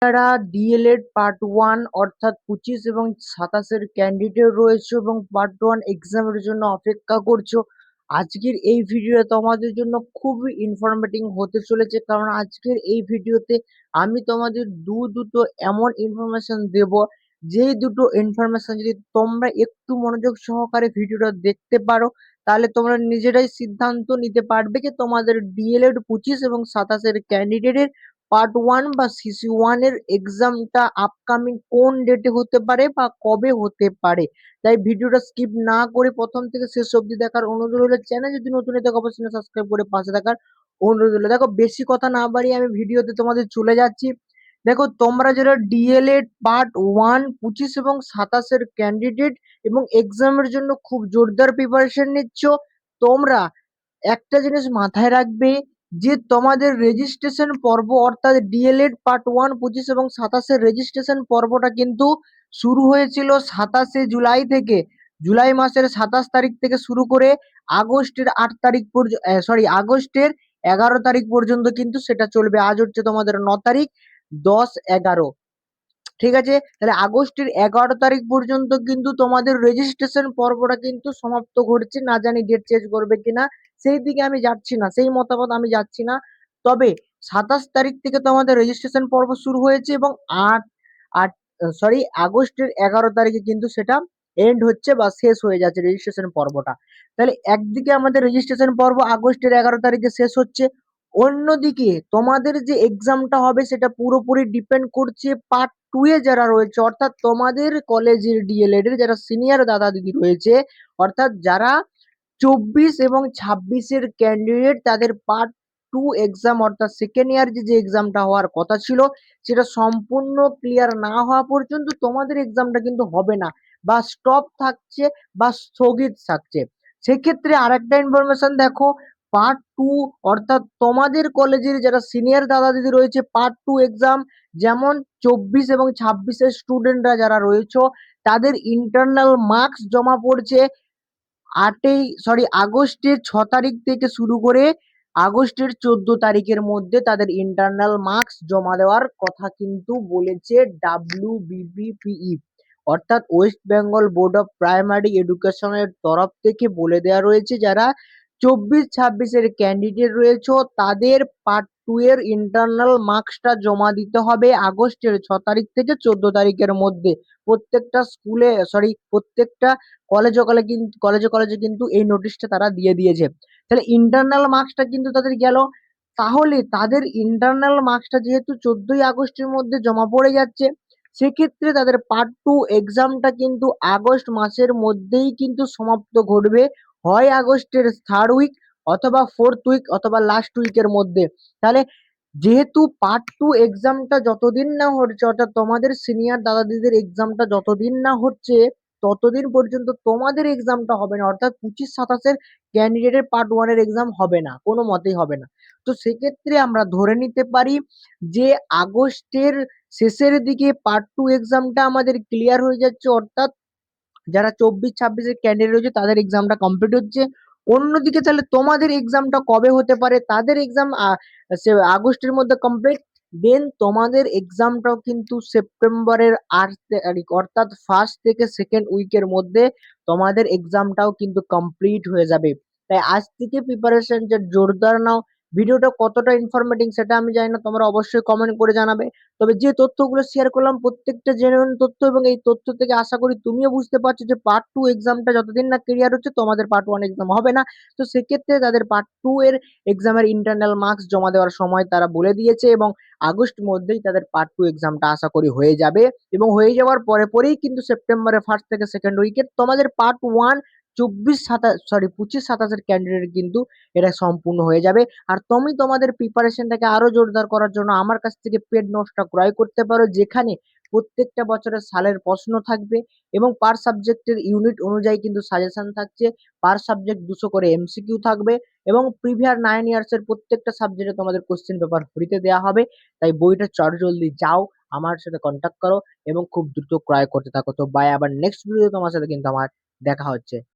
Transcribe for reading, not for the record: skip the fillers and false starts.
যারা D.El.Ed part 1 অর্থাৎ 25 এবং 27 এর ক্যান্ডিডেট রয়েছে এবং পার্ট 1 এক্সামের জন্য অপেক্ষা করছো, আজকের এই ভিডিও তোমাদের জন্য খুবই ইনফরমেটিভ হতে চলেছে। কারণ আজকের এই ভিডিওতে আমি তোমাদের দুটো এমন ইনফরমেশন দেব, যেই দুটো ইনফরমেশন যদি তোমরা একটু মনোযোগ সহকারে ভিডিওটা দেখতে পারো, তাহলে তোমরা নিজেরাই সিদ্ধান্ত নিতে পারবে যে তোমাদের ডিএলএড 25 এবং 27 এর ক্যান্ডিডেটের পার্ট 1 বা সিসি 1 এর এক্সামটা আপকামিং কোন ডেটে হতে পারে বা কবে হতে পারে। তাই ভিডিওটা স্কিপ না করে প্রথম থেকে শেষ অবধি দেখার অনুরোধ রইল। চ্যানেল যদি নতুন হয়ে থাকে অবশ্যই সাবস্ক্রাইব করে পাশে থাকার অনুরোধ রইল। দেখো, বেশি কথা না বাড়িয়ে আমি ভিডিওতে তোমাদের চলে যাচ্ছি। দেখো, তোমরা যারা ডিএলএড পার্ট 1 25 এবং 27 এর ক্যান্ডিডেট এবং এক্সামের জন্য খুব জোরদার প্রিপারেশন নিচ্ছ, তোমরা একটা জিনিস মাথায় রাখবে যে তোমাদের রেজিস্ট্রেশন পর্ব অর্থাৎ ডিএলএড পার্ট 1 25 এবং 27 এর রেজিস্ট্রেশন পর্বটা কিন্তু শুরু হয়েছিল 27 জুলাই থেকে। জুলাই মাসের 27 তারিখ থেকে শুরু করে আগস্টের 8 তারিখ পর্যন্ত, আগস্টের 11 তারিখ পর্যন্ত কিন্তু সেটা চলবে। আজ হচ্ছে তোমাদের 9 তারিখ, 10-11, ঠিক আছে। তাহলে আগস্টের 11 তারিখ পর্যন্ত কিন্তু তোমাদের রেজিস্ট্রেশন পর্বটা কিন্তু সমাপ্ত ঘটছে। না জানি ডেট চেঞ্জ করবে কিনা, সেই দিকে আমি যাচ্ছি না, সেই মতামত আমি যাচ্ছি না। তবে 27 তারিখ থেকে তোমাদের রেজিস্ট্রেশন পর্ব শুরু হয়েছে এবং আট আট আগস্টের 11 তারিখে কিন্তু সেটা এন্ড হচ্ছে বা শেষ হয়ে যাচ্ছে রেজিস্ট্রেশন পর্বটা। তাহলে একদিকে আমাদের রেজিস্ট্রেশন পর্ব আগস্টের 11 তারিখে শেষ হচ্ছে, অন্যদিকে তোমাদের যে এক্সামটা হবে সেটা পুরোপুরি ডিপেন্ড করছে পার্ট 2 এ যারা রয়েছে, অর্থাৎ তোমাদের কলেজের ডিএলএড এর যারা সিনিয়র দাদা দিদি রয়েছে, অর্থাৎ যারা 24 এবং 26 এর ক্যান্ডিডেট, তাদের পার্ট 2 এক্সাম অর্থাৎ সেকেন্ড ইয়ার যে এক্সামটা হওয়ার কথা ছিল সেটা সম্পূর্ণ ক্লিয়ার না হওয়া পর্যন্ত তোমাদের এক্সামটা কিন্তু হবে না, বা স্টপ থাকছে বা স্থগিত থাকছে। সেক্ষেত্রে আরেকটা ইনফরমেশন দেখো, পার্ট 2 অর্থাৎ তোমাদের কলেজের যারা সিনিয়র দাদা দিদি রয়েছে, পার্ট 2 এক্সাম যেমন 24 এবং 26 এর স্টুডেন্টরা যারা রয়েছে, তাদের ইন্টারনাল মার্কস জমা পড়ছে আগস্টের 6 তারিখ থেকে শুরু করে আগস্টের 14 তারিখের মধ্যে তাদের ইন্টারনাল মার্কস জমা দেওয়ার কথা কিন্তু বলেছে WBBPE, অর্থাৎ West Bengal board of primary এডুকেশনের তরফ থেকে বলে দেওয়া রয়েছে যারা 24-26 এর ক্যান্ডিডেট রয়েছে তাদের পার্ট 2 এর ইন্টারনাল মার্কসটা জমা দিতে হবে আগস্টের 6 তারিখ থেকে 14 তারিখের মধ্যে। প্রত্যেকটা স্কুলে প্রত্যেকটা কলেজে কিন্তু এই নোটিশটা তারা দিয়ে দিয়েছে। তাহলে ইন্টারনাল মার্কসটা কিন্তু তাদের গেল। তাহলে তাদের ইন্টারনাল মার্কসটা যেহেতু 14ই আগস্টের মধ্যে জমা পড়ে যাচ্ছে, সেক্ষেত্রে তাদের পার্ট 2 এক্সামটা কিন্তু আগস্ট মাসের মধ্যেই কিন্তু সমাপ্ত ঘটবে, হয় আগস্টের 3rd উইক অথবা 4th উইক অথবা লাস্ট উইকের মধ্যে। তাহলে যেহেতু পার্ট 2 এক্সামটা যতদিন না হচ্ছে, অর্থাৎ তোমাদের সিনিয়র দাদা দিদির এক্সামটা যতদিন না হচ্ছে ততদিন পর্যন্ত তোমাদের এক্সামটা হবে না, অর্থাৎ 25-27 এর ক্যান্ডিডেটের পার্ট 1 এর এক্সাম হবে না, কোনো মতেই হবে না। তো সেক্ষেত্রে আমরা ধরে নিতে পারি যে আগস্টের শেষের দিকে পার্ট 2 এক্সামটা আমাদের ক্লিয়ার হয়ে যাচ্ছে, অর্থাৎ যারা 24-26 এর ক্যান্ডিডেট রয়েছে তাদের এক্সামটা কমপ্লিট হচ্ছে। অন্যদিকে তাহলে তোমাদের এক্সামটা কবে হতে পারে, তাদের এক্সাম আগস্টের মধ্যে কমপ্লিট, দেন তোমাদের এক্সামটাও কিন্তু সেপ্টেম্বরের 8 তারিখ অর্থাৎ ফার্স্ট থেকে সেকেন্ড উইকের মধ্যে তোমাদের এক্সামটাও কিন্তু কমপ্লিট হয়ে যাবে। তাই আজ থেকে প্রিপারেশন যে জোরদার নাও। ভিডিওটা কতটা ইনফরমেটিভ সেটা আমি জানি না, তোমরা অবশ্যই কমেন্ট করে জানাবে। তবে যে তথ্যগুলো শেয়ার করলাম প্রত্যেকটা জেনুইন তথ্য, এবং এই তথ্য থেকে আশা করি তুমিও বুঝতে পারছো যে পার্ট 2 এক্সামটা যতদিন না ক্লিয়ার হচ্ছে তোমাদের পার্ট 1 এক্সাম হবে না। তো সেক্ষেত্রে তাদের পার্ট 2 এর এক্সামের ইন্টারনাল মার্কস জমা দেওয়ার সময় তারা বলে দিয়েছে, এবং আগস্ট মধ্যেই তাদের পার্ট 2 এক্সামটা আশা করি হয়ে যাবে, এবং হয়ে যাওয়ার পরেই কিন্তু সেপ্টেম্বরের ফার্স্ট থেকে সেকেন্ড উইকে তোমাদের পার্ট 1 25-27 এর ক্যান্ডিডেট কিন্তু এটা সম্পূর্ণ হয়ে যাবে। আর তুমি তোমাদের প্রিপারেশনটাকে আরো জোরদার করার জন্য আমার কাছ থেকে পেড নোটসটা ক্রয় করতে পারো, যেখানে প্রত্যেকটা বছরের সালের প্রশ্ন থাকবে এবং পার সাবজেক্টের ইউনিট অনুযায়ী কিন্তু সাজেশন থাকছে, পার সাবজেক্ট 200 করে এমসিকিউ থাকবে, এবং প্রিভিয়াস 9 ইয়ার্স এর প্রত্যেকটা সাবজেক্টে তোমাদের কোশ্চেন পেপার ফ্রিতে দেওয়া হবে। তাই বইটা চটজলদি যাও, আমার সাথে কন্ট্যাক্ট করো এবং খুব দ্রুত ক্রয় করতে থাকো। তো বাই, আবার নেক্সট ভিডিও তোমার সাথে কিন্তু আমার দেখা হচ্ছে।